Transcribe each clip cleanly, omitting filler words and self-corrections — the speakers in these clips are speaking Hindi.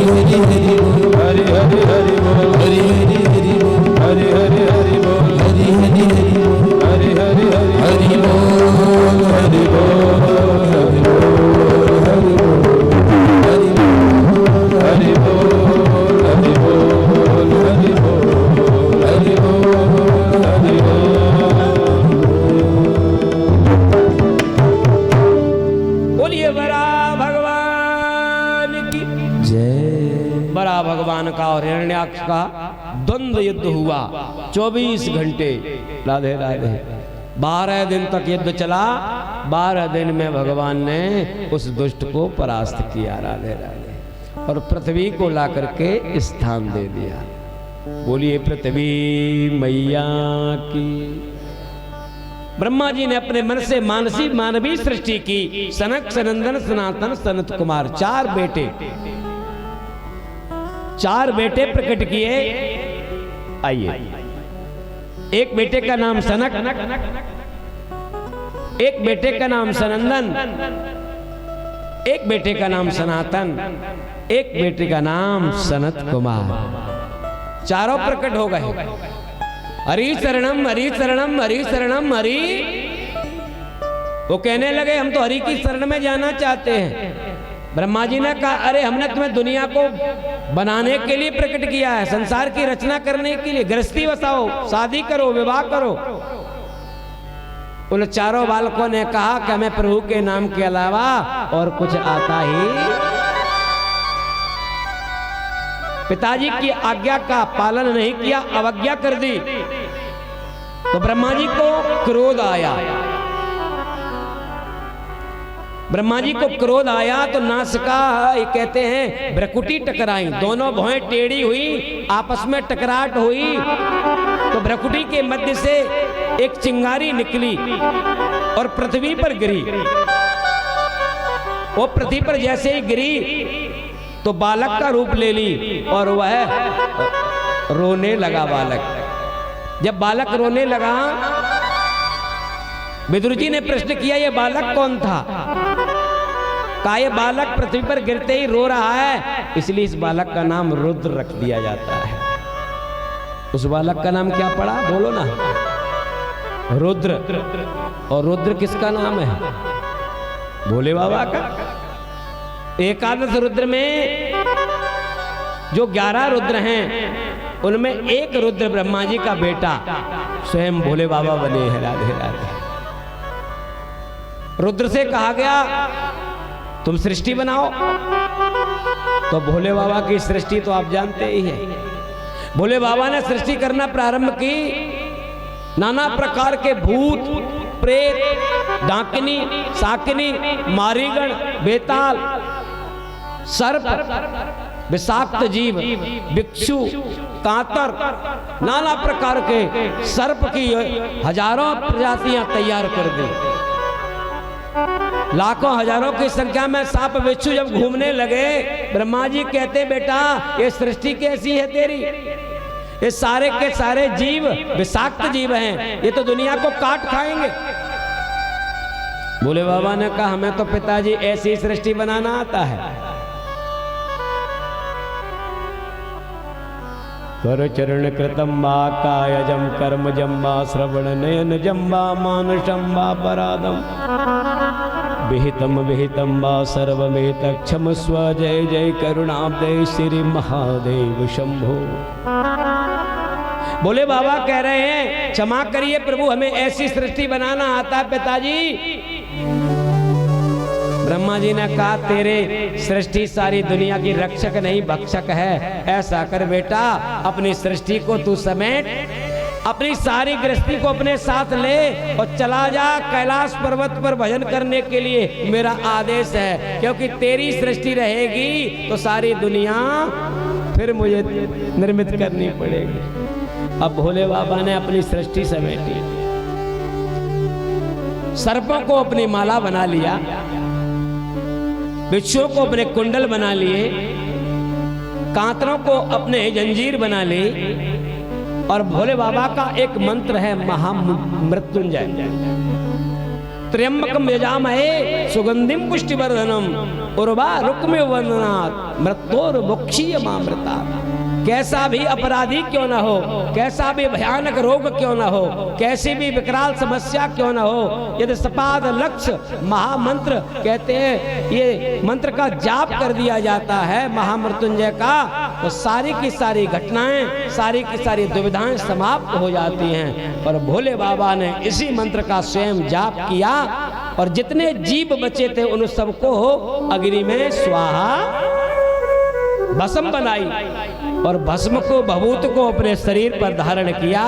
हरि हरि बोल, हरि हरि हरि बोल, हरि हरि हरि बोल, हरि हरि हरि बोल, हरि हरि हरि बोल, हरि हरि हरि बोल, हरि बोल, हरि बोल, हरि बोल, हरि बोल, हरि बोल, हरि बोल, हरि बोल, हरि बोल। बोलिए बड़ा भगवान की जय। बड़ा भगवान का और हिरण्याक्ष का द्वंद्व युद्ध हुआ 24 घंटे। राधे राधे। 12 दिन तक युद्ध चला। 12 दिन में भगवान ने उस दुष्ट को परास्त किया। राधे राधे। और पृथ्वी को ला करके स्थान दे दिया। बोलिए पृथ्वी मैया की। ब्रह्मा जी ने अपने मन से मानवी सृष्टि की। सनक सनंदन सनातन सनत कुमार, 4 बेटे, 4 बेटे प्रकट किए। आइए, एक बेटे का नाम सनक, एक बेटे का नाम सनंदन, एक बेटे का नाम सनातन, एक बेटे का नाम सनत कुमार। चारों प्रकट हो गए। हरि शरणम हरि शरणम हरि शरणम हरि। वो कहने लगे हम तो हरि की शरण में जाना चाहते हैं। ब्रह्मा जी ने कहा अरे हमने तुम्हें दुनिया को बनाने के लिए प्रकट किया है, संसार की रचना करने के लिए। गृहस्थी बसाओ, शादी करो, विवाह करो। उन चारों बालकों ने कहा कि हमें प्रभु के नाम के अलावा और कुछ आता ही। पिताजी की आज्ञा का पालन नहीं किया, अवज्ञा कर दी। तो ब्रह्मा जी को क्रोध आया। ब्रह्मा जी को क्रोध आया तो नासिका, ये कहते हैं भ्रकुटी टकराई। दोनों भौएं टेढ़ी हुई, आपस में टकराहट हुई। तो भ्रकुटी के मध्य से एक चिंगारी निकली और पृथ्वी पर गिरी। वो पृथ्वी पर जैसे ही गिरी तो बालक का रूप ले ली और वह रोने लगा। बालक जब बालक रोने लगा, विदुर जी ने प्रश्न किया ये बालक कौन था? कहा ये बालक पृथ्वी पर गिरते ही रो रहा है, इसलिए इस बालक का नाम रुद्र रख दिया जाता है। उस बालक का नाम क्या पड़ा? बोलो ना, रुद्र। और रुद्र किसका नाम है? भोले बाबा का। एकादश रुद्र में जो 11 रुद्र हैं, उनमें एक रुद्र ब्रह्मा जी का बेटा स्वयं भोले बाबा बने हैं। राधे राधे। रुद्र से कहा गया तुम सृष्टि बनाओ, तो भोले बाबा की सृष्टि तो आप जानते ही हैं। भोले बाबा ने सृष्टि करना प्रारंभ की। नाना प्रकार के भूत, प्रेत, डाकिनी, साकिनी, मारीगण, बेताल, सर्प, विषाक्त जीव, भिक्षु, कातर, नाना प्रकार के सर्प की हजारों प्रजातियां तैयार कर दी। लाखों हजारों की संख्या में सांप बिच्छू जब घूमने लगे, ब्रह्मा जी कहते बेटा ये सृष्टि कैसी है तेरी? ये सारे के सारे जीव विषाक्त जीव हैं, ये तो दुनिया को काट खाएंगे। भोले बाबा ने कहा हमें तो पिताजी ऐसी सृष्टि बनाना आता है। कर चरण कृतम वा कायजम कर्म जम्बा श्रवण नयन जम्बा मानसम्बा परादम विहितम विहितम वा सर्वमेत क्षमस्व जय जय करुणाब्दे श्री महादेव शंभो। बोले बाबा कह रहे हैं क्षमा करिए प्रभु, हमें ऐसी सृष्टि बनाना आता है पिताजी। ब्रह्मा जी ने कहा तेरे सृष्टि सारी दुनिया की रक्षक नहीं भक्षक है। ऐसा कर बेटा अपनी सृष्टि को तू समेट, अपनी सारी गृहस्थी को अपने साथ ले और चला जा कैलाश पर्वत पर भजन करने के लिए। मेरा आदेश है, क्योंकि तेरी सृष्टि रहेगी तो सारी दुनिया फिर मुझे निर्मित करनी पड़ेगी। अब भोले बाबा ने अपनी सृष्टि समेटी। सर्पों को अपनी माला बना लिया, बिच्छुओं को अपने कुंडल बना लिए, कांतरों को अपने जंजीर बना ली। और भोले बाबा का एक मंत्र है महामृत्युंजय। त्र्यंबकम यजामहे सुगंधिम पुष्टिवर्धनम उर्वारुकमिव वंदनात् मृत्योर्मुक्षीयमामृतात्। कैसा भी अपराधी क्यों ना हो, कैसा भी भयानक रोग क्यों ना हो, कैसी भी विकराल समस्या क्यों ना हो, यदि सपाद लक्ष्य महामंत्र कहते हैं ये मंत्र का जाप कर दिया जाता है महामृत्युंजय का, तो सारी की सारी घटनाएं, सारी की सारी दुविधाएं समाप्त हो जाती हैं। और भोले बाबा ने इसी मंत्र का स्वयं जाप किया और जितने जीव बचे थे उन सबको अग्नि में स्वाहा भस्म बनाई और भस्म को भभूत को अपने शरीर पर धारण किया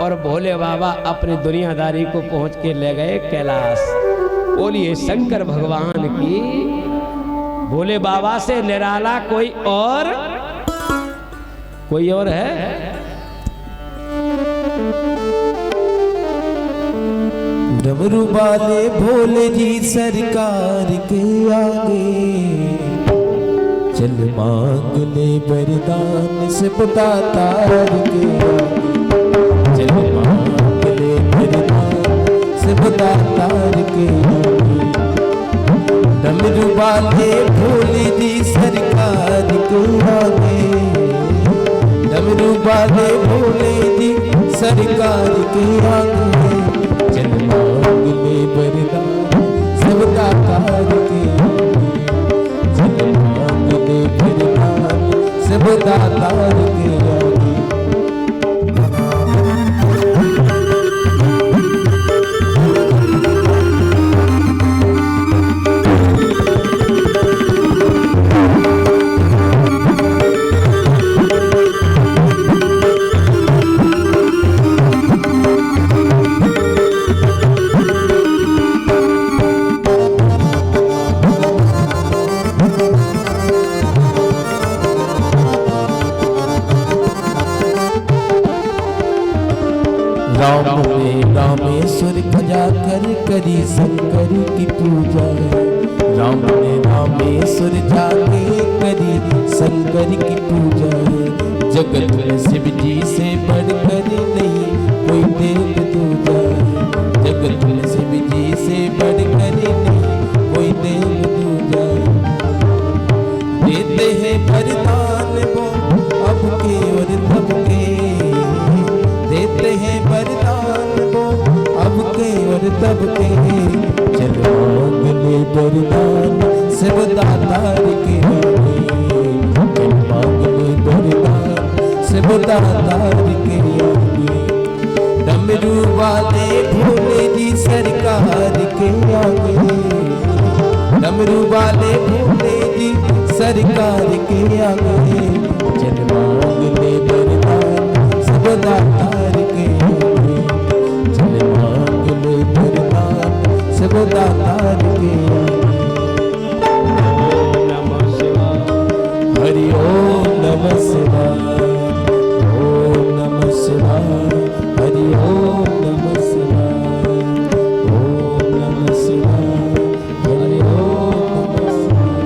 और भोले बाबा अपनी दुनियादारी को पहुंच के ले गए कैलाश। बोलिए शंकर भगवान की। भोले बाबा से निराला कोई और है? डमरू वाले भोले जी सरकार के आगे चल मांग ले वरदान से तार के आगे, चल मांग ले वरदान से तार के आगे। डमरू वाले भोले जी सरकार के आगे, डमरू वाले भोले जी सरकार के आगे चल मांग ले वरदान सब तार के आगे, चल मांग ले वरदान सब तार के आगे। राम ने रामेश्वर भजा कर करी शंकर की पूजा, राम ने रामेश्वर जाके करी शंकर की पूजा। जगत में शिव जी से बढ़कर नहीं कोई देव दूजा, जगत में शिव जी से बढ़कर नहीं कोई देव दूजा। देते हैं वरदान वो अब के और तब के, देते हैं वरदान वो अब के और तब के। चलो मांग ले वरदान सब दातार के आगे, चल मांग ले वरदान सब दातार के आगे। डमरू वाले भोले जी सरकार के आगे, डमरू वाले भोले जी सरकार के आगे चल मांग ले वरदान सब दातार के आगे, चल मांग ले वरदान सब दातार के आगे। नमः शिवाय। हरि ओम नमः शिवाय, ओम नमः शिवाय, हरि ओम नमः शिवाय, ओम नमः शिवाय, हरि ओम नमः शिवाय।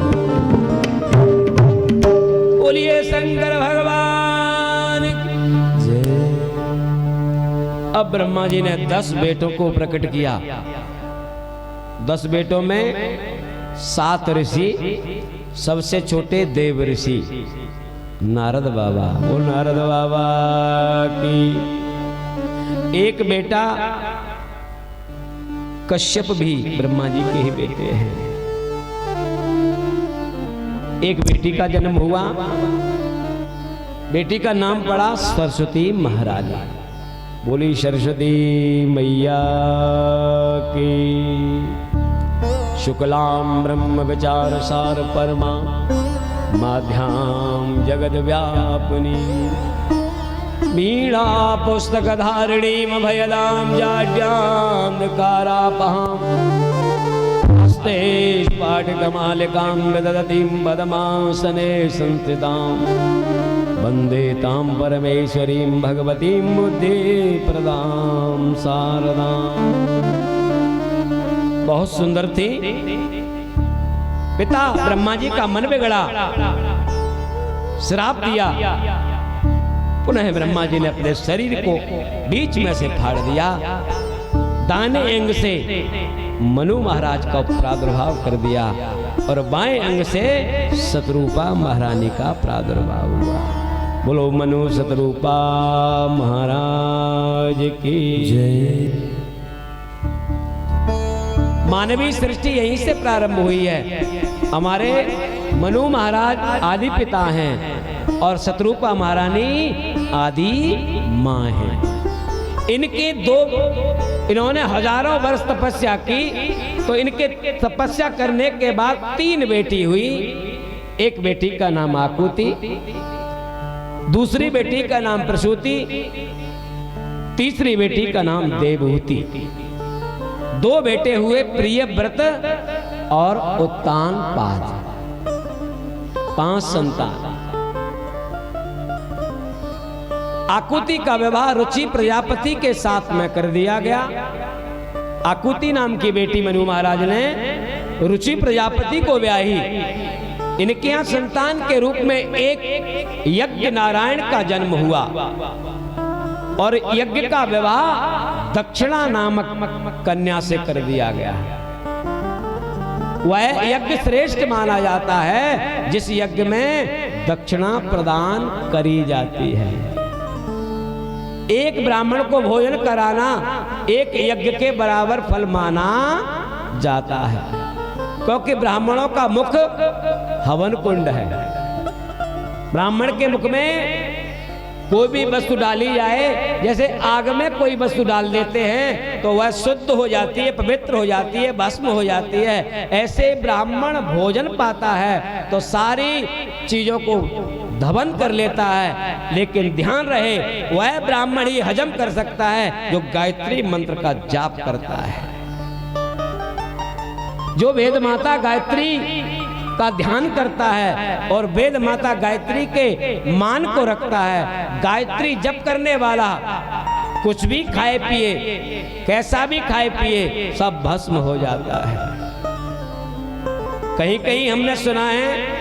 बोलिए शंकर भगवान की जय। अब ब्रह्मा जी ने 10 बेटों को प्रकट किया। 10 बेटों में 7 ऋषि, सबसे छोटे देव ऋषि नारद बाबा। वो नारद बाबा की एक बेटा कश्यप भी ब्रह्मा जी के ही बेटे हैं। एक बेटी का जन्म हुआ, बेटी का नाम पड़ा सरस्वती महारानी। बोली सरस्वती मैया की। शुक्लाम ब्रह्म विचार सार परमा माध्याम जगद व्यापनी वीणा पुस्तक धारिणी भयदाम जाड्याम कारापहाम हस्ते पाठकमालिकां विदधतीं पद्मासने संस्थितां वंदे तां परमेश्वरीं भगवतीं बुद्धिप्रदां शारदां। बहुत सुंदर थी। पिता ब्रह्मा जी का मन बिगड़ा, श्राप दिया। पुनः ब्रह्मा जी ने अपने शरीर को बीच में से फाड़ दिया। दाहिने अंग से मनु महाराज का प्रादुर्भाव कर दिया और बाएं अंग से शतरूपा महारानी का प्रादुर्भाव हुआ। बोलो मनु शतरूपा महाराज की जय। मानवीय सृष्टि यहीं से प्रारंभ हुई है। हमारे मनु महाराज आदि पिता हैं और शतरूपा महारानी आदि माँ हैं। इन्होंने हजारों वर्ष तपस्या की, तो इनके तपस्या करने के बाद 3 बेटी हुई। एक बेटी का नाम आकुति, दूसरी बेटी का नाम प्रसूति, तीसरी बेटी का नाम देवहूति। 2 बेटे हुए प्रियव्रत और उत्तानपाद। 5 संतान। आकुति का विवाह रुचि प्रजापति के साथ में कर दिया गया। आकुति नाम की बेटी मनु महाराज ने रुचि प्रजापति को ब्याही। इनके यहाँ संतान के रूप में एक यज्ञ नारायण का जन्म हुआ और यज्ञ का विवाह दक्षिणा नामक कन्या से कर दिया गया। वह यज्ञ श्रेष्ठ माना जाता है जिस यज्ञ में दक्षिणा प्रदान करी जाती है। एक ब्राह्मण को भोजन कराना एक यज्ञ के बराबर फल माना जाता है, क्योंकि ब्राह्मणों का मुख हवन कुंड है। ब्राह्मण के मुख में कोई भी वस्तु डाली जाए, जैसे आग में कोई वस्तु डाल देते हैं तो वह शुद्ध हो जाती है, पवित्र हो जाती है, भस्म हो जाती है। ऐसे ब्राह्मण भोजन पाता है तो सारी चीजों को धवन कर लेता है, लेकिन ध्यान रहे वह ब्राह्मण ही हजम कर सकता है जो गायत्री मंत्र का जाप करता है। जो वेद माता गायत्री का ध्यान करता है और वेद माता गायत्री के मान को रखता है। गायत्री जप करने वाला कुछ भी खाए पिए, कैसा भी खाए पिए, सब भस्म हो जाता है। कहीं कहीं हमने सुना है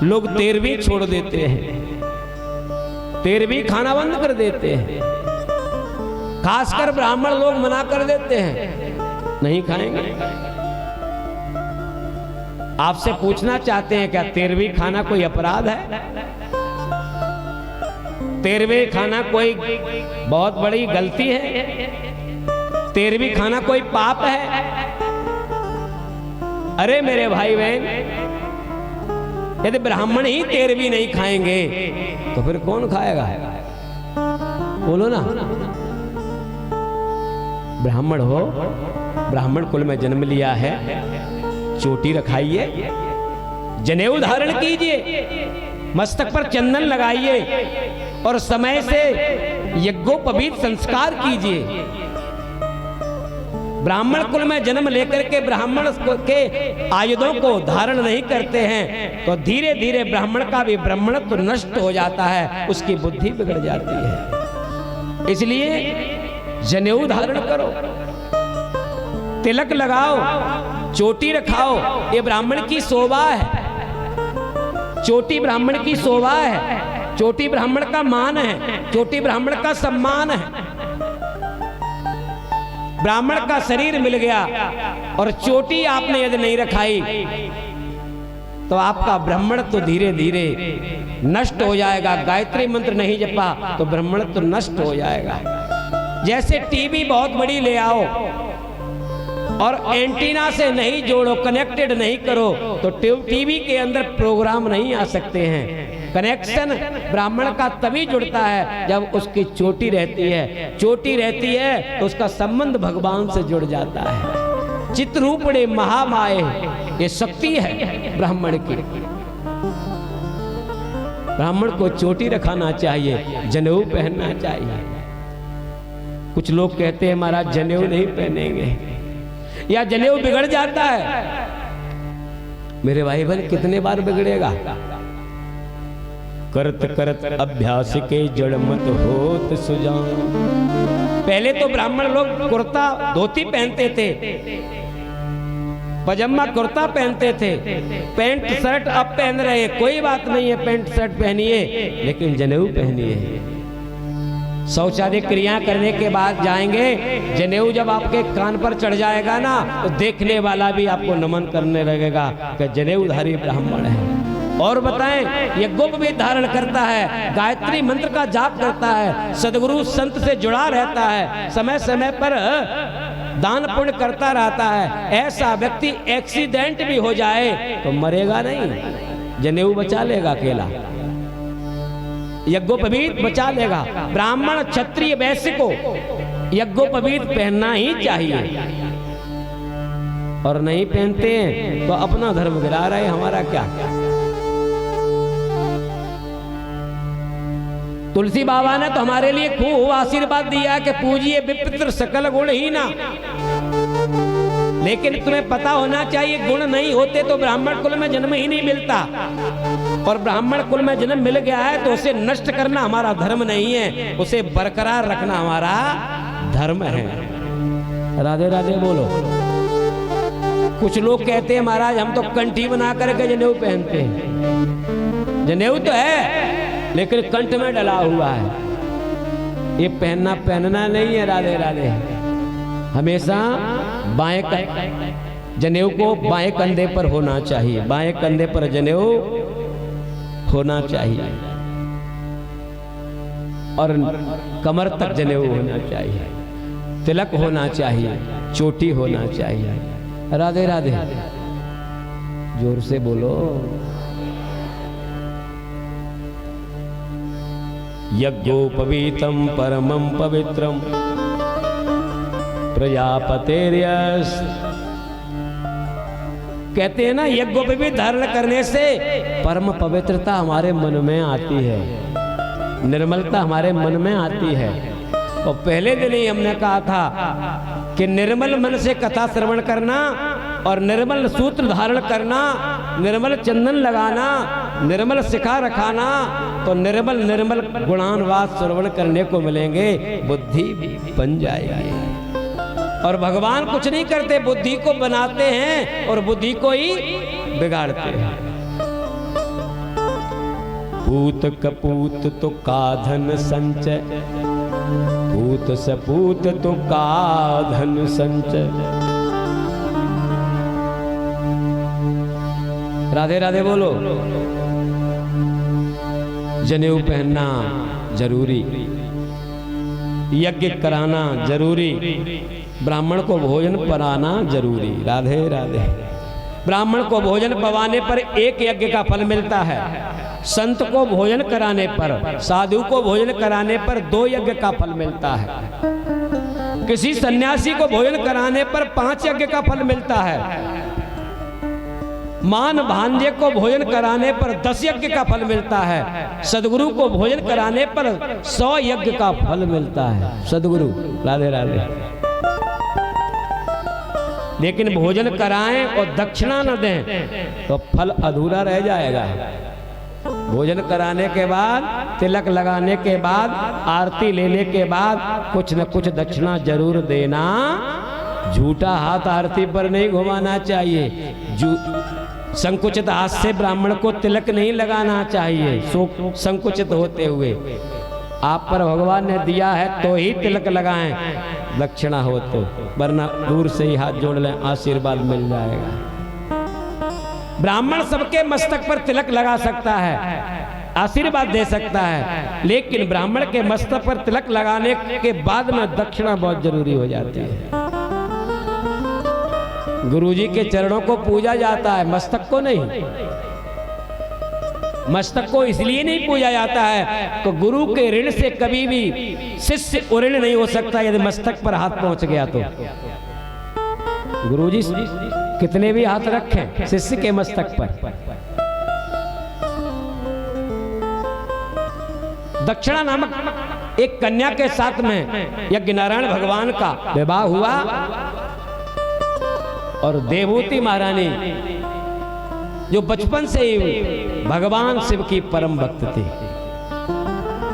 लोग 13वीं छोड़ देते हैं, 13वीं खाना बंद कर देते हैं। खासकर ब्राह्मण लोग मना कर देते हैं, नहीं खाएंगे। आपसे पूछना चाहते हैं क्या 13वीं खाना कोई अपराध है? 13वीं खाना कोई बहुत बड़ी गलती है? 13वीं खाना कोई पाप है? अरे मेरे भाई बहन, यदि ब्राह्मण ही 13वीं नहीं खाएंगे तो फिर कौन खाएगा? बोलो ना। ब्राह्मण हो, ब्राह्मण कुल में जन्म लिया है, चोटी रखाइए, जनेऊ धारण कीजिए, मस्तक पर चंदन लगाइए और समय से यज्ञोपवीत संस्कार कीजिए। ब्राह्मण कुल में जन्म लेकर के ब्राह्मण के आयुधों को धारण नहीं करते हैं तो धीरे धीरे ब्राह्मण का भी ब्राह्मणत्व नष्ट हो जाता है, उसकी बुद्धि बिगड़ जाती है। इसलिए जनेऊ धारण करो, तिलक लगाओ, चोटी रखाओ, ये ब्राह्मण की शोभा है। चोटी ब्राह्मण की शोभा है, चोटी ब्राह्मण का मान है, चोटी ब्राह्मण का सम्मान है। ब्राह्मण का शरीर मिल गया और चोटी आपने यदि नहीं रखाई तो आपका ब्राह्मण तो धीरे धीरे नष्ट हो जाएगा। गायत्री मंत्र नहीं जपा तो ब्राह्मण तो नष्ट हो जाएगा। जैसे टीवी बहुत बड़ी ले आओ और एंटीना से नहीं जोड़ो, कनेक्टेड नहीं करो तो टीवी के अंदर प्रोग्राम नहीं आ सकते हैं। कनेक्शन ब्राह्मण का तभी जुड़ता है जब उसकी चोटी रहती है। चोटी रहती है तो उसका संबंध भगवान से जुड़ जाता है। चित्रूपणे महामाये, ये शक्ति है ब्राह्मण की। ब्राह्मण को चोटी रखाना चाहिए, जनेऊ पहनना चाहिए। कुछ लोग कहते हैं महाराज जनेऊ नहीं पहनेंगे या जनेऊ बिगड़ जाता है। मेरे भाई बहन कितने बार बिगड़ेगा? करत करत अभ्यास के जड़ मत होत सुजान। पहले तो ब्राह्मण लोग कुर्ता धोती पहनते थे, पजामा कुर्ता पहनते थे, पैंट शर्ट अब पहन रहे, कोई बात नहीं है, पैंट शर्ट पहनिए लेकिन जनेऊ पहनिए। शौचालय क्रिया करने के बाद जाएंगे, जनेऊ जब आपके कान पर चढ़ जाएगा ना तो देखने वाला भी आपको नमन करने लगेगा कि जनेऊधारी ब्राह्मण है। और बताएं, ये यज्ञोपवीत धारण करता है, गायत्री मंत्र का जाप करता है, सदगुरु संत से जुड़ा रहता है, समय समय पर दान पुण्य करता रहता है। ऐसा व्यक्ति एक्सीडेंट भी हो जाए तो मरेगा नहीं, जनेऊ बचा लेगा अकेला, यज्ञोपवीत बचा लेगा। ब्राह्मण क्षत्रिय वैश्य को यज्ञोपवीत पहनना ही चाहिए, और नहीं पहनते हैं तो अपना धर्म गिरा रहे, हमारा क्या। तुलसी बाबा ने तो हमारे लिए खूब आशीर्वाद दिया है कि पूजिए विपित्र सकल गुण ही ना। लेकिन तुम्हें पता होना चाहिए, गुण नहीं होते तो ब्राह्मण कुल में जन्म ही नहीं मिलता, और ब्राह्मण कुल में जन्म मिल गया है तो उसे नष्ट करना हमारा धर्म नहीं है, उसे बरकरार रखना हमारा धर्म है। राधे राधे बोलो। कुछ लोग कहते हैं महाराज हम तो कंठी बना करके जनेऊ पहनते हैं। जनेऊ तो है लेकिन कंठ में डला हुआ है, ये पहनना नहीं है। राधे राधे। हमेशा बाएं जनेऊ को बाएं कंधे पर होना चाहिए, बाएं कंधे पर जनेऊ होना चाहिए, और कमर तक जनेऊ होना चाहिए, तिलक होना चाहिए, चोटी होना चाहिए। राधे राधे। जोर से बोलो। यज्ञोपवीतम परमं पवित्रम प्रजापतेर्यस्। कहते हैं ना, यज्ञोपवीत धारण करने से परम पवित्रता हमारे मन में आती है, निर्मलता हमारे मन में आती है। और पहले दिन ही हमने कहा था कि निर्मल मन से कथा श्रवण करना और निर्मल सूत्र धारण करना, निर्मल चंदन लगाना, निर्मल शिखा रखाना, तो निर्मल निर्मल गुणानुवाद श्रवण करने को मिलेंगे, बुद्धि बन जाएगी। और भगवान कुछ नहीं करते, बुद्धि को बनाते हैं और बुद्धि को ही बिगाड़ते हैं। पूत कपूत तो का धन संचय, पूत सपूत तो का धन संचय। राधे राधे बोलो। जनेऊ पहनना जरूरी, यज्ञ कराना जरूरी, ब्राह्मण को भोजन कराना जरूरी। राधे राधे। ब्राह्मण को भोजन पवाने पर एक यज्ञ का फल मिलता है, संत को भोजन कराने पर, साधु को भोजन कराने पर 2 यज्ञ का फल मिलता है, किसी सन्यासी को भोजन कराने पर 5 यज्ञ का फल मिलता है, मान भांजे को भोजन कराने पर 10 यज्ञ का फल मिलता है, सदगुरु को भोजन कराने पर 100 यज्ञ का फल मिलता है। सदगुरु। राधे राधे। लेकिन भोजन कराएं और दक्षिणा न दें तो फल अधूरा रह जाएगा। भोजन कराने के बाद, तिलक लगाने के बाद, आरती लेने के बाद कुछ न कुछ दक्षिणा जरूर देना। झूठा हाथ आरती पर नहीं घुमाना चाहिए, संकुचित हाथ से ब्राह्मण को तिलक नहीं लगाना चाहिए, संकुचित होते हुए। आप पर भगवान ने दिया है तो ही तिलक लगाएं, दक्षिणा हो तो, वरना दूर से ही हाथ जोड़ लें, आशीर्वाद मिल जाएगा। ब्राह्मण सबके मस्तक पर तिलक लगा सकता है, आशीर्वाद दे सकता है, लेकिन ब्राह्मण के मस्तक पर तिलक लगाने के बाद में दक्षिणा बहुत जरूरी हो जाती है। गुरुजी के चरणों को पूजा जाता है, मस्तक को नहीं। मस्तक को इसलिए नहीं पूजा जाता है तो गुरु के ऋण से कभी भी शिष्य ऋण नहीं हो सकता। यदि मस्तक पर हाथ पहुंच गया तो गुरुजी कितने भी हाथ रखें शिष्य के मस्तक पर। दक्षिणा नामक एक कन्या के साथ में यज्ञ नारायण भगवान का विवाह हुआ, और देवहूति महारानी जो बचपन से ही भगवान शिव की परम भक्त थी।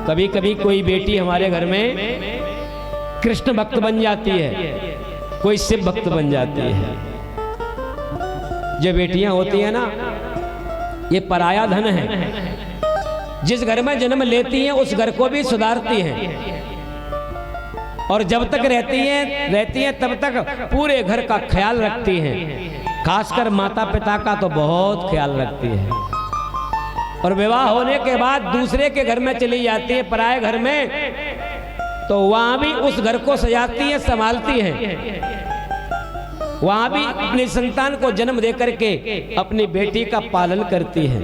कभी कभी कोई बेटी हमारे घर में कृष्ण भक्त बन जाती है, कोई शिव भक्त बन जाती है। जो बेटियां होती हैं ना, ये पराया धन है। जिस घर में जन्म लेती हैं उस घर को भी सुधारती हैं। और जब तक रहती हैं तब तक पूरे घर का ख्याल रखती हैं, खासकर माता पिता का तो बहुत ख्याल रखती है। और विवाह होने के बाद दूसरे के घर में चली जाती है, पराये घर में, तो वहां भी उस घर को सजाती है, संभालती है। वहां भी अपनी संतान को जन्म दे करके अपनी बेटी का पालन करती है,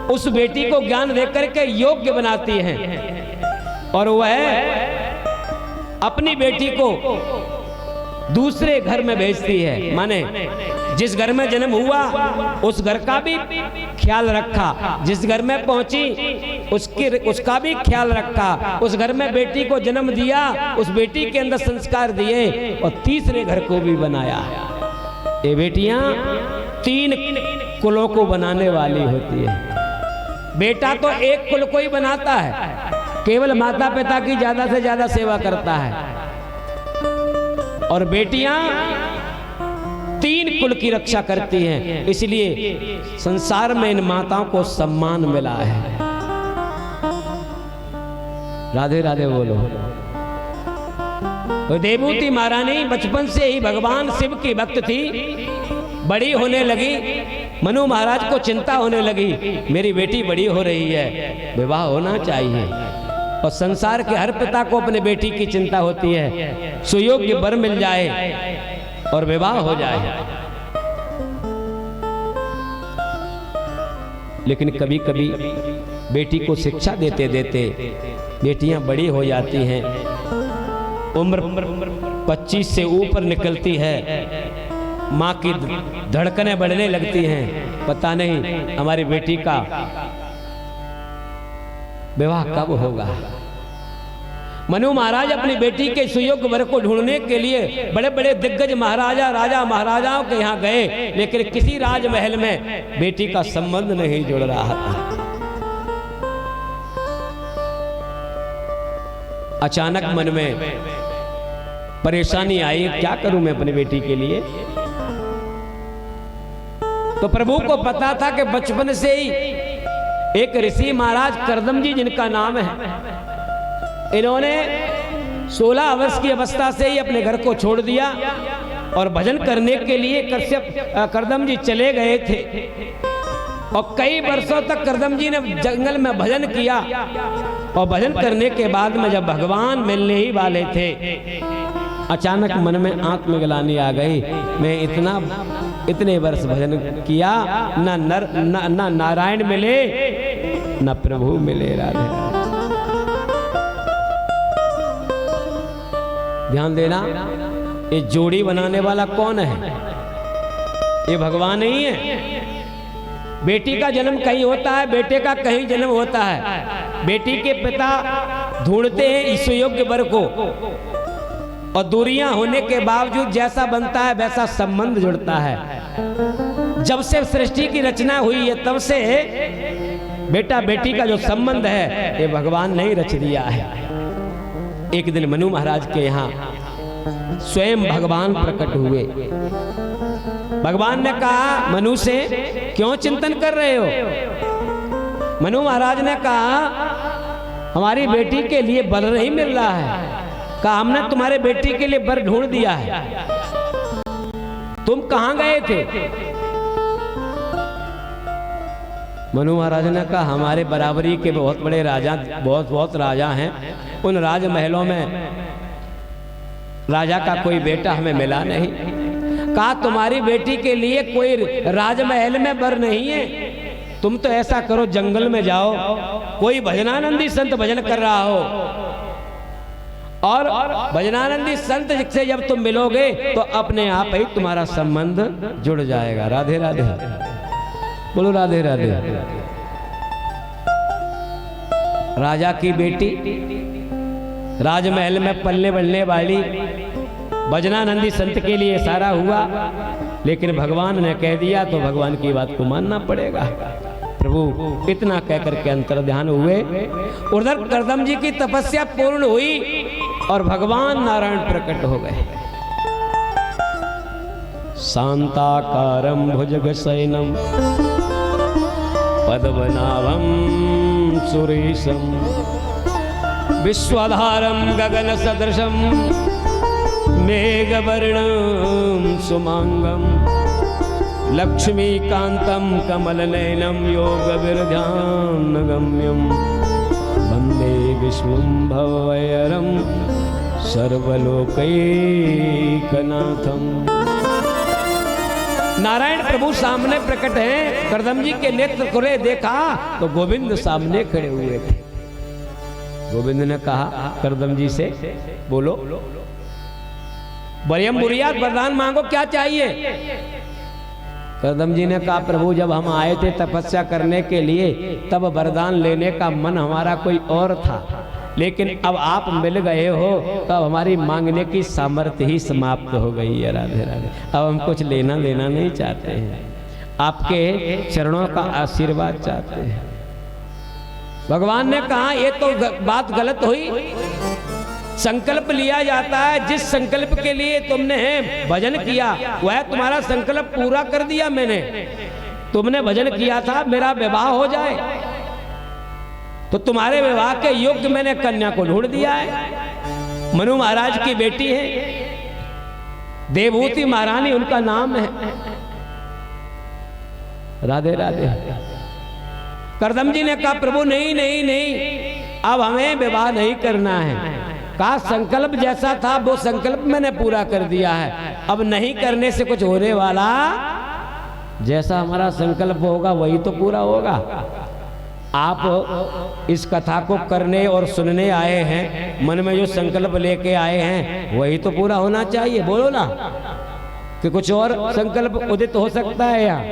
उस बेटी को ज्ञान दे करके योग्य बनाती है, और वह अपनी बेटी को दूसरे घर में भेजती है। माने जिस घर में जन्म हुआ उस घर का भी ख्याल रखा, जिस घर में पहुंची उसका भी ख्याल रखा, उस घर में बेटी को जन्म दिया, उस बेटी के अंदर संस्कार दिए, और तीसरे घर को भी बनाया। ये बेटियां 3 कुलों को बनाने वाली होती है। बेटा तो एक कुल को ही बनाता है, केवल माता पिता की ज्यादा से ज्यादा सेवा करता है, और बेटियां 3 कुल की रक्षा करती हैं। इसलिए संसार में इन माताओं को सम्मान मिला है। राधे राधे बोलो। देवूती महारानी बचपन से ही भगवान शिव की भक्त थी। बड़ी होने लगी, मनु महाराज को चिंता होने लगी, मेरी बेटी बड़ी हो रही है, विवाह होना चाहिए। और संसार के हर पिता को अपने बेटी की चिंता होती है, सुयोग्य वर मिल जाए और विवाह हो जाए। लेकिन कभी कभी बेटी को शिक्षा देते देते बेटियां बड़ी हो जाती हैं, उम्र 25 से ऊपर निकलती है, माँ की धड़कनें बढ़ने लगती हैं, पता नहीं हमारी बेटी का विवाह कब होगा। मनु महाराज अपनी बेटी के सुयोग्य वर को ढूंढने के लिए बड़े बड़े दिग्गज महाराजा राजा महाराजाओं के यहाँ गए, लेकिन किसी राजमहल में बेटी का संबंध नहीं जुड़ रहा था। अचानक मन में परेशानी आई, क्या करूं मैं अपनी बेटी के लिए। तो प्रभु को पता था कि बचपन से ही एक ऋषि महाराज करदम जी जिनका नाम है, इन्होंने 16 वर्ष की अवस्था से ही अपने घर को छोड़ दिया और भजन करने के लिए करदम जी चले गए थे। और कई वर्षों तक करदम जी ने जंगल में भजन किया, और भजन करने के बाद में जब भगवान मिलने ही वाले थे, अचानक मन में आत्मग्लानि आ गई। मैं इतने वर्ष भजन किया, ना नारायण मिले न प्रभु मिले। राधे ध्यान देना, ये जोड़ी बनाने वाला कौन है? ये भगवान नहीं है। बेटी का जन्म कहीं होता है, बेटे का कहीं जन्म होता है। बेटी के पिता ढूंढते हैं इस योग्य वर को, और दूरियां होने के बावजूद जैसा बनता है वैसा संबंध जुड़ता है। जब से सृष्टि की रचना हुई है तब से बेटा बेटी का जो संबंध है ये भगवान ने रच दिया है। एक दिन मनु महाराज के यहाँ स्वयं भगवान प्रकट हुए। भगवान ने कहा मनु से, क्यों चिंतन कर रहे हो? मनु महाराज ने कहा, हमारी बेटी के लिए वर नहीं मिल रहा है। कहा, हमने तुम्हारे बेटी के लिए वर ढूंढ दिया है। तुम कहां गए थे? मनु महाराज ने कहा, हमारे बराबरी के बहुत बड़े राजा, बहुत राजा हैं, उन राजमहलों में राजा का कोई बेटा हमें मिला नहीं। कहा, तुम्हारी बेटी के लिए कोई राजमहल में वर नहीं है। तुम तो ऐसा करो, जंगल में जाओ, कोई भजनानंदी संत भजन कर रहा हो, और भजनानंदी संत से जब तुम मिलोगे तो अपने आप ही तुम्हारा संबंध जुड़ जाएगा। राधे राधे बोलो, राधे राधे। राजा की बेटी राजमहल में पलने बढ़ने वाली भजनानंदी संत के लिए सारा हुआ, लेकिन भगवान ने कह दिया तो भगवान की बात को मानना पड़ेगा। प्रभु इतना कहकर के अंतर ध्यान हुए। उधर करदम जी की तपस्या पूर्ण हुई और भगवान नारायण प्रकट हो गए। शांताकारं भुजगशयनं पद्मनाभं सुरेशं विश्वाधारं गगन सदृशं मेघवर्णं सुमांगं लक्ष्मीकान्तं कमलनयनं योगविरध्यानगम्यं वन्दे विष्णुं भवभयहरं सर्वलोकैकनाथं। नारायण प्रभु सामने प्रकट हैं। करदम जी के नेत्र खुले, देखा तो गोविंद सामने खड़े हुए थे। गोविंद ने कहा करदम जी से, बोलो बरियम बुरियात वरदान मांगो, क्या चाहिए? करदम जी ने कहा प्रभु जब हम आए थे तपस्या करने के लिए तब वरदान लेने का मन हमारा कोई और था, लेकिन अब आप मिल गए हो तो अब हमारी मांगने की सामर्थ्य ही समाप्त हो गई है। राधे राधे। अब हम कुछ लेना देना नहीं चाहते हैं, आपके चरणों का आशीर्वाद चाहते हैं। भगवान ने कहा ये तो बात गलत हुई। संकल्प लिया जाता है, जिस संकल्प के लिए तुमने भजन किया वह तुम्हारा संकल्प पूरा कर दिया मैंने। तुमने भजन किया था मेरा विवाह हो जाए, तो तुम्हारे विवाह के योग्य मैंने कन्या को ढूंढ दिया है। मनु महाराज की बेटी है, देवहूति महारानी उनका नाम है। राधे राधे। करदम जी ने कहा प्रभु नहीं नहीं नहीं, अब हमें विवाह नहीं करना है। कहा संकल्प जैसा था वो संकल्प मैंने पूरा कर दिया है, अब नहीं करने से कुछ होने वाला, जैसा हमारा संकल्प होगा वही तो पूरा होगा। आप इस कथा को करने और सुनने आए हैं, मन में जो संकल्प लेके आए हैं वही तो पूरा होना चाहिए। बोलो ना कि कुछ और संकल्प उदित हो सकता है यहाँ।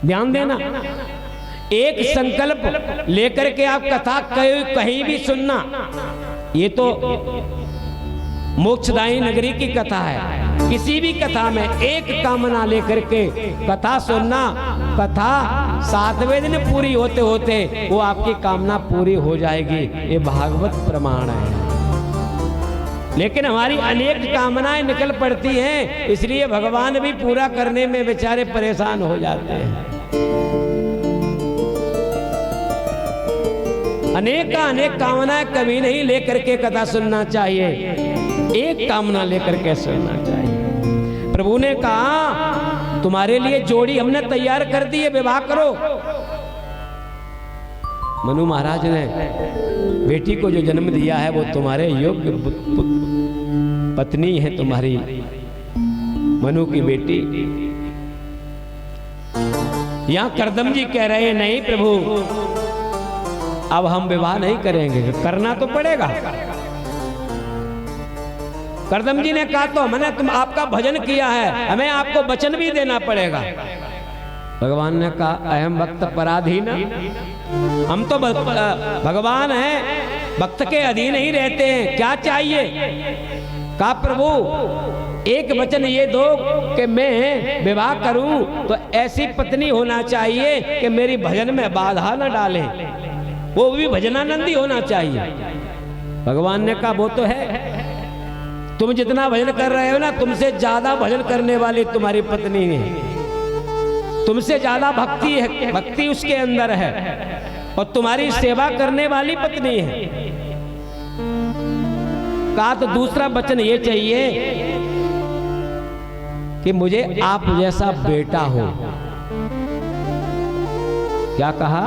ध्यान देना, एक संकल्प लेकर के आप कथा कहीं भी सुनना, ये तो मोक्षदायी नगरी की कथा है। किसी भी कथा में एक कामना लेकर के कथा सुनना, कथा 7वें दिन पूरी होते होते वो आपकी कामना पूरी हो जाएगी, ये भागवत प्रमाण है। लेकिन हमारी अनेक कामनाएं निकल पड़ती हैं, इसलिए भगवान भी पूरा करने में बेचारे परेशान हो जाते हैं। अनेक कामनाएं कभी नहीं लेकर के कथा सुनना चाहिए, एक कामना लेकर के सुनना चाहिए। प्रभु ने कहा तुम्हारे लिए जोड़ी हमने तैयार कर दी है, विवाह करो। मनु महाराज ने बेटी को जो जन्म दिया है वो तुम्हारे योग्य पत्नी है, तुम्हारी मनु की बेटी। यहां करदम जी कह रहे हैं नहीं प्रभु अब हम विवाह नहीं करेंगे, करना तो पड़ेगा। करदम जी ने कहा तो मैंने तुम आपका भजन किया है, हमें आपको वचन भी देना पड़ेगा। भगवान ने कहा अहम भक्त पराधीन, हम तो भगवान हैं, भक्त के अधीन ही रहते हैं, क्या चाहिए? कहा प्रभु एक वचन ये दो कि मैं विवाह करूं तो ऐसी पत्नी होना चाहिए कि मेरी भजन में बाधा न डाले, वो भी भजनानंदी होना चाहिए। भगवान ने कहा वो तो है, तुम जितना भजन कर रहे हो ना, तुमसे ज्यादा भजन करने वाली तुम्हारी पत्नी है, तुमसे ज्यादा भक्ति है, भक्ति उसके अंदर है और तुम्हारी सेवा करने वाली पत्नी है। कहा तो दूसरा वचन ये चाहिए कि मुझे आप जैसा बेटा हो। क्या कहा?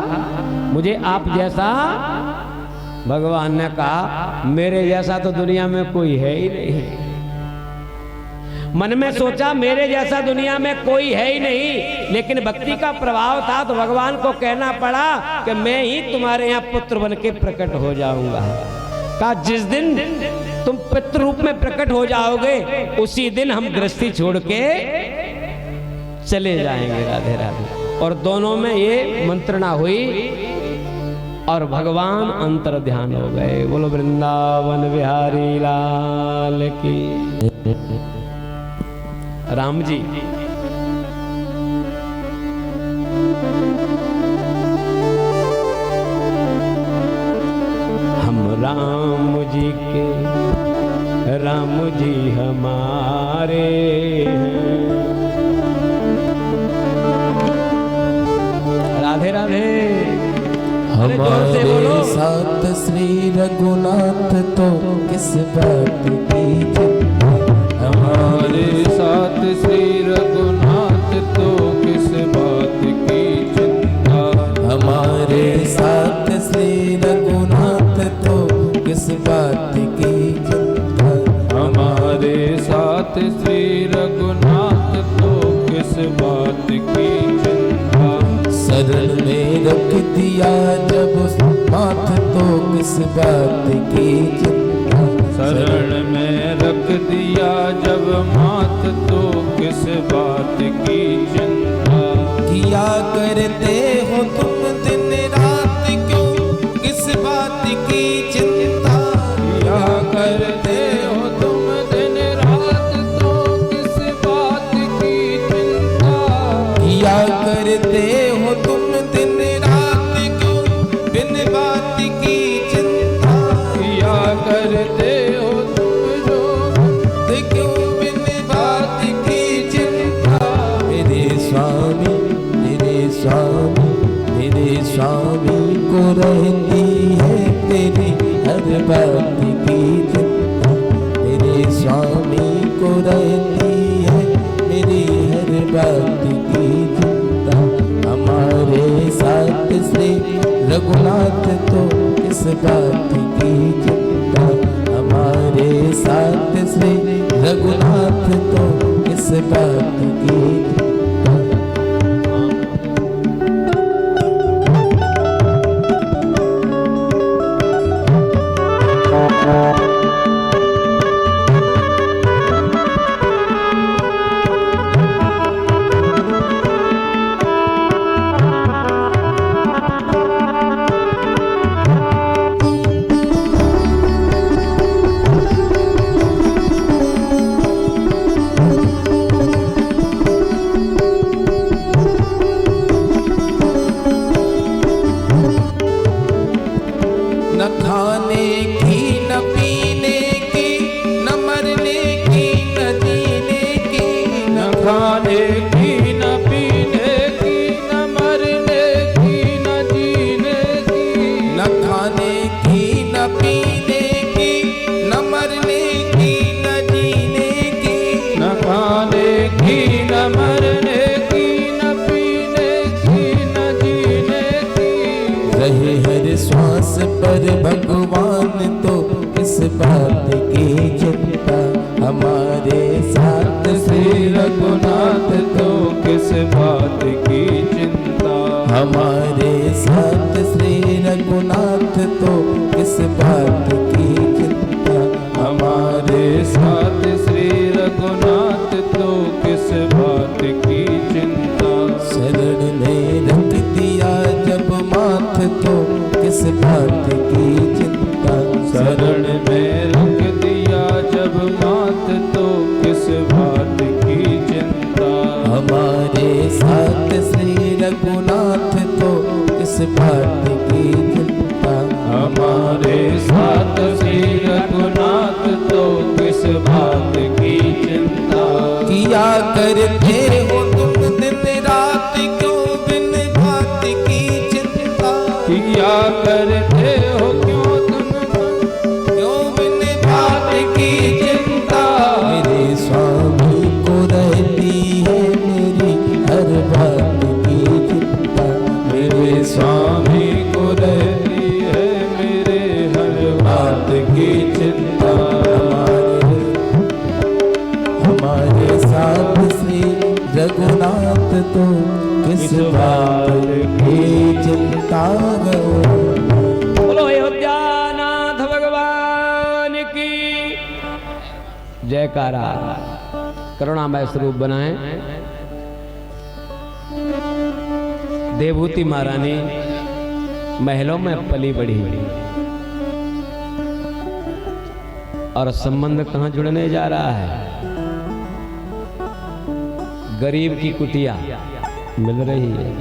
मुझे आप जैसा। भगवान ने कहा मेरे जैसा तो दुनिया में कोई है ही नहीं। मन में सोचा मेरे जैसा दुनिया में कोई है ही नहीं, लेकिन भक्ति का प्रभाव था तो भगवान को कहना पड़ा कि मैं ही तुम्हारे यहाँ पुत्र बन के प्रकट हो जाऊंगा। कहा जिस दिन तुम पितृ रूप में प्रकट हो जाओगे उसी दिन हम गृहस्थी छोड़ के चले जाएंगे। राधे राधे। और दोनों में ये मंत्रणा हुई और भगवान अंतर ध्यान हो गए। बोलो वृंदावन बिहारी लाल की। राम जी हम राम जी के, राम जी हमारे हैं। राधे राधे। हमारे साथ श्री रघुनाथ तो किस बात की चिंता। हमारे साथ श्री रघुनाथ तो किस बात की चिंता। हमारे साथ श्री रघुनाथ तो किस बात की चिंता। हमारे साथ श्री रघुनाथ तो किस बात की चिंता। शरण में रख दिया जब माथ तो किस बात की चिंता। शरण में रख दिया जब माथ तो किस बात की चिंता। किया करते हो तुम दिन रात क्यों किस बात की चिंता। किया करते हो तुम दिन रात तो किस बात की चिंता। किया करते हो तुम दिन रात क्यों बिन बात की चिंता। किया करते हो तुम जो क्यों बिन बात की चिंता। मेरे स्वामी को रहती है तेरी हर बात की चिंता। मेरे स्वामी को रहती है मेरी हर बात की चिंता। हमारे साथ श्री रघुनाथ तो किस बात की चिंता। हमारे साथ श्री रघुनाथ तो किस बात की चिंता। न खाने की न पीने की न मरने की न जीने की। न खाने की न पीने की न मरने की न जीने की। न खाने की न पीने की न मरने की न जीने की। न खाने की न मरने की न पीने की न जीने की। रहे हर श्वास पर भगवान तो किस बात की चिंता। हमारे साथ श्री रघुनाथ तो किस बात की चिंता। हमारे साथ श्री रघुनाथ तो किस बात की चिंता। हमारे साथ श्री रघुनाथ तो किस बात की चिंता। शरण में रख दिया जब माथ तो किस बात की चिंता। शरण में रख दिया जब माथ तो किस बात की चिंता। हमारे साथ श्री रघुनाथ तो किस बात की चिंता। हमारे साथ श्री रघुनाथ तो किस बात की चिंता। किया करते हो तुम दिन रात क्यों बिन बात की चिंता। किया करते हो क्यों तुम क्यों बिन बात की चिंता। मेरे स्वामी को रहती है मेरी हर बात की चिंता। मेरे स्वामी को रहती है मेरे हर बात की चिंता। हमारे साथ श्री रघुनाथ तो किस बात की चिंता। बोलो अयोध्यानाथ भगवान की जयकारा। करुणामय स्वरूप बनाए देवभूति महारानी महलों में पली बढ़ी और संबंध कहां जुड़ने जा रहा है। गरीब की कुटिया मिल रही है।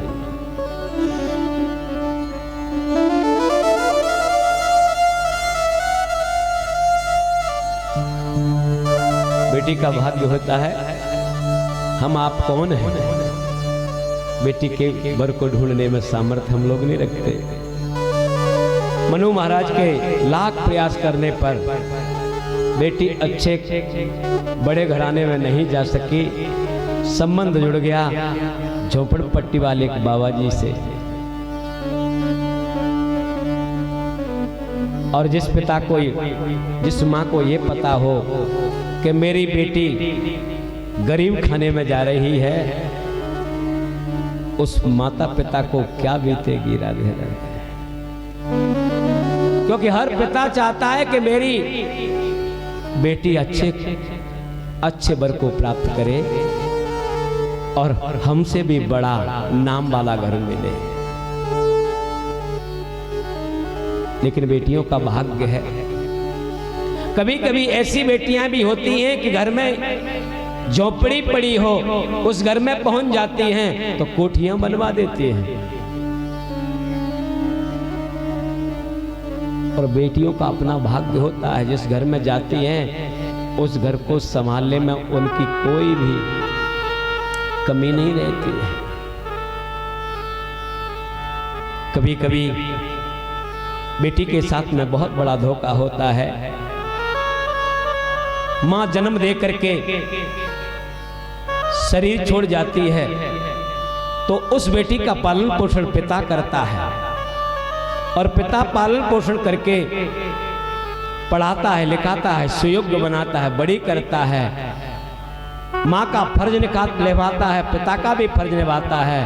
बेटी का भाग्य होता है। हम आप कौन हैं? बेटी के वर को ढूंढने में सामर्थ्य हम लोग नहीं रखते। मनु महाराज के लाख प्रयास करने पर बेटी अच्छे बड़े घराने में नहीं जा सकी। संबंध जुड़ गया झोपड़पट्टी वाले एक बाबा जी से। और जिस पिता को, जिस माँ को ये पता हो कि मेरी बेटी गरीब खाने में जा रही है, उस माता पिता को क्या बीतेगी राधे राधे। क्योंकि हर पिता चाहता है कि मेरी बेटी अच्छे वर को प्राप्त करे और हमसे भी बड़ा नाम वाला घर मिले। लेकिन बेटियों का भाग्य है, कभी कभी ऐसी बेटियां भी होती हैं कि घर में झोपड़ी पड़ी हो, उस घर में पहुंच जाती हैं तो कोठियां बनवा देती हैं। और बेटियों का अपना भाग्य होता है, जिस घर में जाती हैं उस घर को संभालने में उनकी कोई भी कमी नहीं रहती है। कभी कभी बेटी के साथ में बहुत बड़ा धोखा होता है। मां जन्म दे करके शरीर छोड़ जाती है तो उस बेटी का पालन पोषण पिता करता है, और पिता पालन पोषण करके पढ़ाता है, लिखाता है, सुयोग्य बनाता है, बड़ी करता है। माँ का फर्ज निभाता है, पिता का भी फर्ज निभाता है।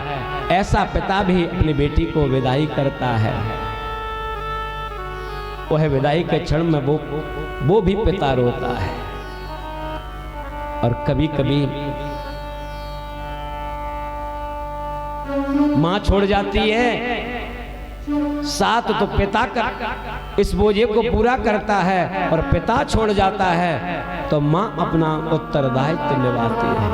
ऐसा पिता भी अपनी बेटी को विदाई करता है। वह विदाई के क्षण में वो भी पिता रोता है। और कभी कभी माँ छोड़ जाती है, साथ तो पिता का इस बोझे को पूरा करता है, और पिता छोड़ जाता है तो माँ अपना उत्तरदायित्व निभाती है।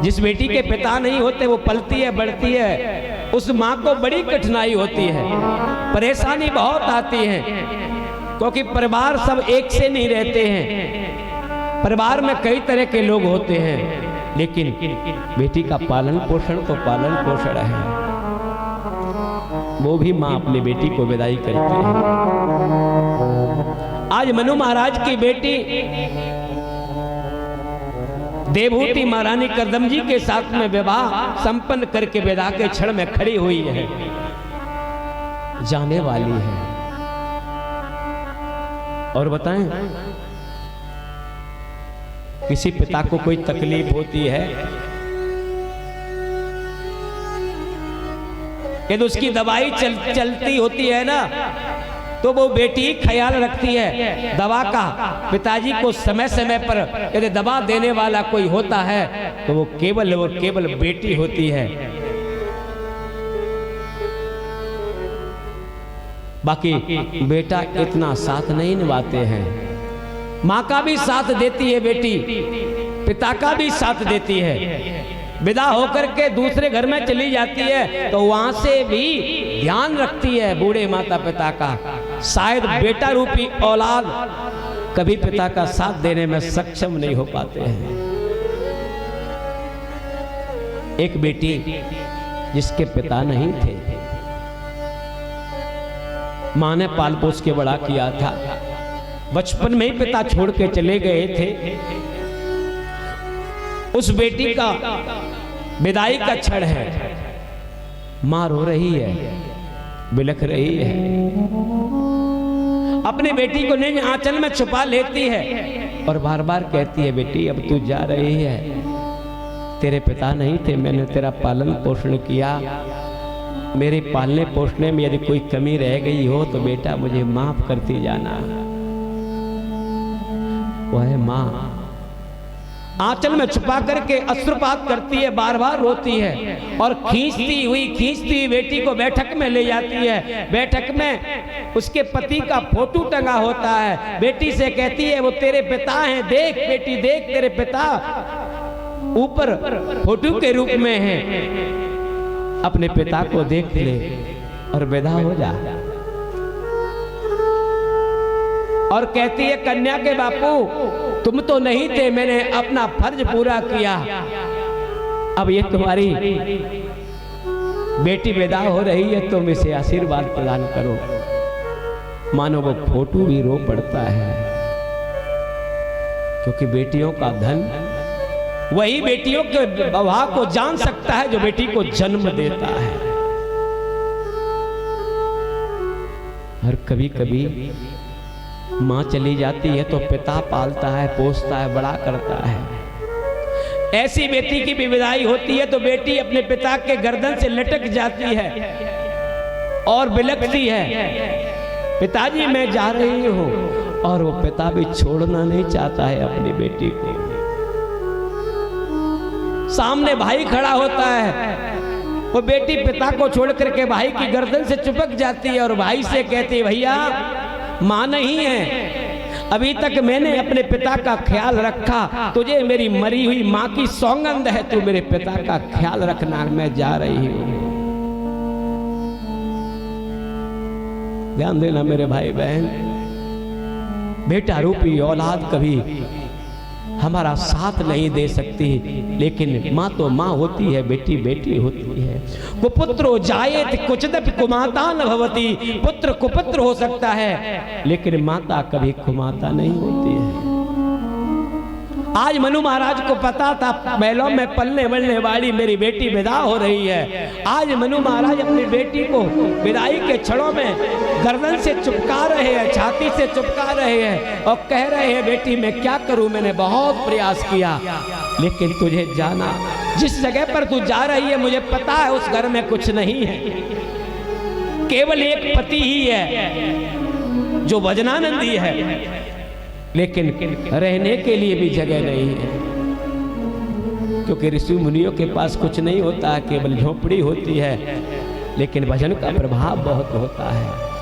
जिस बेटी के पिता नहीं होते वो पलती है, बढ़ती है, उस माँ को बड़ी कठिनाई होती है, परेशानी बहुत आती है। क्योंकि परिवार सब एक से नहीं रहते हैं, परिवार में कई तरह के लोग होते हैं। लेकिन बेटी का पालन पोषण तो पालन पोषण है, वो भी माँ अपनी बेटी को विदाई करती है। आज मनु महाराज की बेटी देवहूति महारानी करदम जी के साथ में विवाह संपन्न करके विदा के क्षण में खड़ी हुई है, जाने वाली है। और बताएं, किसी पिता को कोई तकलीफ होती है यदि उसकी दवाई चलती होती है ना, तो वो बेटी ख्याल रखती है दवा का। पिताजी को समय समय पर यदि दवा देने वाला कोई होता है तो वो केवल और केवल बेटी होती है। बाकी बेटा इतना साथ नहीं निभाते हैं। माँ का भी साथ देती है बेटी, पिता का भी साथ देती है। विदा होकर के दूसरे घर में चली जाती है तो वहां से भी ध्यान रखती है बूढ़े माता पिता का। शायद बेटा रूपी औलाद कभी पिता का साथ देने में सक्षम नहीं हो पाते हैं। एक बेटी जिसके पिता नहीं थे, माँ ने पाल पोस के बड़ा किया था, बचपन में ही पिता छोड़ के चले गए थे। उस बेटी का विदाई का क्षण है, मां रो रही है, बिलख रही है, अपने बेटी को नहीं आंचल में छुपा लेती है और बार बार कहती है, बेटी अब तू जा रही है, तेरे पिता नहीं थे, मैंने तेरा पालन पोषण किया, मेरे पालने पोषणे में यदि कोई कमी रह गई हो तो बेटा मुझे माफ करती जाना। वह माँ आंचल में छुपा करके अश्रुपात करती है, बार बार रोती है और खींचती हुई बेटी को बैठक में ले जाती है। बैठक में उसके पति का फोटो टंगा होता है। बेटी से कहती है, वो तेरे पिता हैं, देख बेटी देख, तेरे पिता ऊपर फोटो के रूप में है, अपने पिता को देख ले और विदा हो जा। और कहती है, कन्या के बापू तुम तो नहीं थे, मैंने अपना फर्ज पूरा किया, अब ये तुम्हारी बेटी विदा हो रही है, तुम इसे आशीर्वाद प्रदान करो। मानो वो फोटो भी रो पड़ता है, क्योंकि बेटियों का धन वही बेटियों के विवाह को जान सकता है जो बेटी को जन्म देता है। और कभी कभी मां चली जाती है तो पिता पालता है, पोसता है, बड़ा करता है। ऐसी बेटी की भी विदाई होती है तो बेटी अपने पिता के गर्दन से लटक जाती है और बिलखती है, पिताजी मैं जा रही हूं। और वो पिता भी छोड़ना नहीं चाहता है अपनी बेटी को। सामने भाई खड़ा होता है, वो बेटी पिता को छोड़ करके भाई की गर्दन से चिपक जाती है और भाई से कहती है, भैया मां नहीं है, अभी तक मैंने अपने पिता का ख्याल रखा, तुझे मेरी मरी हुई मां की सौगंध है, तू मेरे पिता का ख्याल रखना, मैं जा रही हूं। ध्यान देना मेरे भाई बहन, बेटा रूपी औलाद कभी हमारा साथ नहीं दे सकती, लेकिन माँ तो माँ होती है, बेटी बेटी होती है। कुपुत्रो जायेत क्वचिदपि कुमाता न भवति, पुत्र कुपुत्र हो सकता है लेकिन माता कभी कुमाता नहीं होती है। आज मनु महाराज को पता था बैलों में पलने बढ़ने वाली मेरी बेटी विदा हो रही है। आज मनु महाराज अपनी बेटी को विदाई के क्षणों में गर्दन से चिपका रहे हैं, छाती से चिपका रहे हैं और कह रहे हैं, बेटी मैं क्या करूं, मैंने बहुत प्रयास किया लेकिन तुझे जाना, जिस जगह पर तू जा रही है मुझे पता है उस घर में कुछ नहीं है, केवल एक पति ही है जो वजनानंदी है, लेकिन रहने के लिए भी जगह नहीं है, क्योंकि ऋषि मुनियों के पास कुछ नहीं होता, केवल झोपड़ी होती है, लेकिन भजन का प्रभाव बहुत होता है।